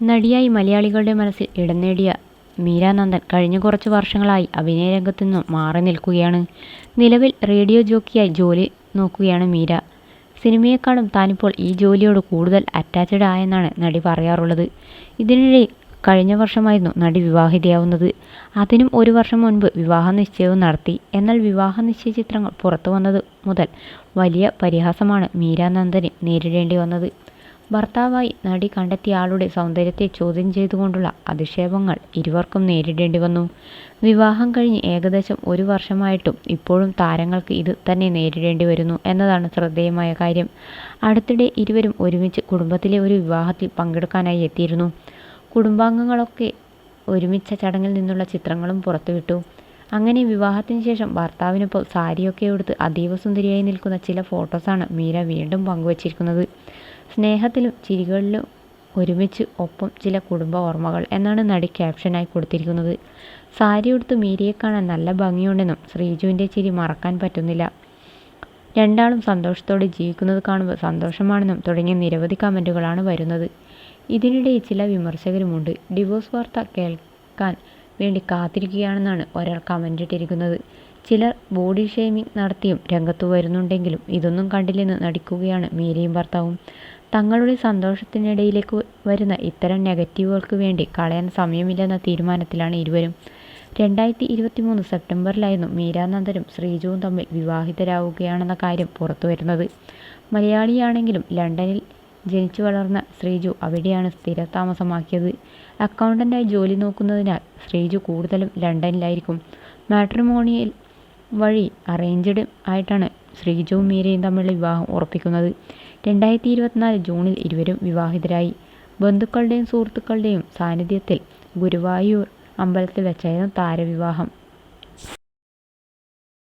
നടിയായി മലയാളികളുടെ മനസ്സിൽ ഇടം നേടിയ മീര നന്ദൻ കഴിഞ്ഞ കുറച്ച് വർഷങ്ങളായി അഭിനയ രംഗത്തു നിന്നും മാറി നിൽക്കുകയാണ്. നിലവിൽ റേഡിയോ ജോക്കിയായി ജോലി നോക്കുകയാണ് മീര. സിനിമയെക്കാളും താനിപ്പോൾ ഈ ജോലിയോട് കൂടുതൽ അറ്റാച്ച്ഡ് ആയെന്നാണ് നടി പറയാറുള്ളത്. ഇതിനിടെ കഴിഞ്ഞ വർഷമായിരുന്നു നടി വിവാഹിതയാവുന്നത്. അതിനും ഒരു വർഷം മുൻപ് വിവാഹ നിശ്ചയവും നടത്തി. എന്നാൽ വിവാഹ നിശ്ചയ ചിത്രങ്ങൾ പുറത്തു വന്നത് മുതൽ വലിയ പരിഹാസമാണ് മീര നന്ദന് നേരിടേണ്ടി വന്നത്. ഭർത്താവായി നടി കണ്ടെത്തിയ ആളുടെ സൗന്ദര്യത്തെ ചോദ്യം ചെയ്തുകൊണ്ടുള്ള അധിക്ഷേപങ്ങൾ ഇരുവർക്കും നേരിടേണ്ടി വന്നു. വിവാഹം കഴിഞ്ഞ് ഏകദേശം ഒരു വർഷമായിട്ടും ഇപ്പോഴും താരങ്ങൾക്ക് ഇത് തന്നെ നേരിടേണ്ടി വരുന്നു എന്നതാണ് ശ്രദ്ധേയമായ കാര്യം. അടുത്തിടെ ഇരുവരും ഒരുമിച്ച് കുടുംബത്തിലെ ഒരു വിവാഹത്തിൽ പങ്കെടുക്കാനായി എത്തിയിരുന്നു. കുടുംബാംഗങ്ങളൊക്കെ ഒരുമിച്ച ചടങ്ങിൽ നിന്നുള്ള ചിത്രങ്ങളും പുറത്തുവിട്ടു. അങ്ങനെ വിവാഹത്തിന് ശേഷം ഭർത്താവിനൊപ്പം സാരിയൊക്കെ ഉടുത്ത് അതീവ സുന്ദരിയായി നിൽക്കുന്ന ചില ഫോട്ടോസാണ് മീര വീണ്ടും പങ്കുവച്ചിരിക്കുന്നത്. സ്നേഹത്തിലും ചിരികളിലും ഒരുമിച്ച് ഒപ്പം ചില കുടുംബ ഓർമ്മകൾ എന്നാണ് നടി ക്യാപ്ഷനായി കൊടുത്തിരിക്കുന്നത്. സാരി ഉടുത്ത് മീരയെ കാണാൻ നല്ല ഭംഗിയുണ്ടെന്നും ശ്രീജുവിൻ്റെ ചിരി മറക്കാൻ പറ്റുന്നില്ല. രണ്ടാളും സന്തോഷത്തോടെ ജീവിക്കുന്നത് കാണുമ്പോൾ സന്തോഷമാണെന്നും തുടങ്ങിയ നിരവധി കമൻറ്റുകളാണ് വരുന്നത്. ഇതിനിടെ ചില വിമർശകരുമുണ്ട്. ഡിവോഴ്സ് വാർത്ത കേൾക്കാൻ വേണ്ടി കാത്തിരിക്കുകയാണെന്നാണ് ഒരാൾ കമൻ്റ് ഇട്ടിരിക്കുന്നത്. ചിലർ ബോഡി ഷെയ്മിംഗ് നടത്തിയും രംഗത്തു വരുന്നുണ്ടെങ്കിലും ഇതൊന്നും കണ്ടില്ലെന്ന് നടിക്കുകയാണ് മീരയും ഭർത്താവും. തങ്ങളുടെ സന്തോഷത്തിനിടയിലേക്ക് വരുന്ന ഇത്തരം നെഗറ്റീവുകൾക്ക് വേണ്ടി കളയാൻ സമയമില്ലെന്ന തീരുമാനത്തിലാണ് ഇരുവരും. 2023 സെപ്റ്റംബറിലായിരുന്നു മീര നന്ദനും ശ്രീജുവും തമ്മിൽ വിവാഹിതരാവുകയാണെന്ന കാര്യം പുറത്തുവരുന്നത്. മലയാളിയാണെങ്കിലും ലണ്ടനിൽ ജനിച്ചു വളർന്ന ശ്രീജു അവിടെയാണ് സ്ഥിരതാമസമാക്കിയത്. അക്കൗണ്ടൻ്റായി ജോലി നോക്കുന്നതിനാൽ ശ്രീജു കൂടുതലും ലണ്ടനിലായിരിക്കും. മാട്രിമോണിയൽ വഴി അറേഞ്ച്ഡ് ആയിട്ടാണ് ശ്രീജുവും മീരയും തമ്മിലുള്ള വിവാഹം ഉറപ്പിക്കുന്നത്. 2024 ജൂണിൽ ഇരുവരും വിവാഹിതരായി. ബന്ധുക്കളുടെയും സുഹൃത്തുക്കളുടെയും സാന്നിധ്യത്തിൽ ഗുരുവായൂർ അമ്പലത്തിൽ വെച്ചായിരുന്നു താരവിവാഹം.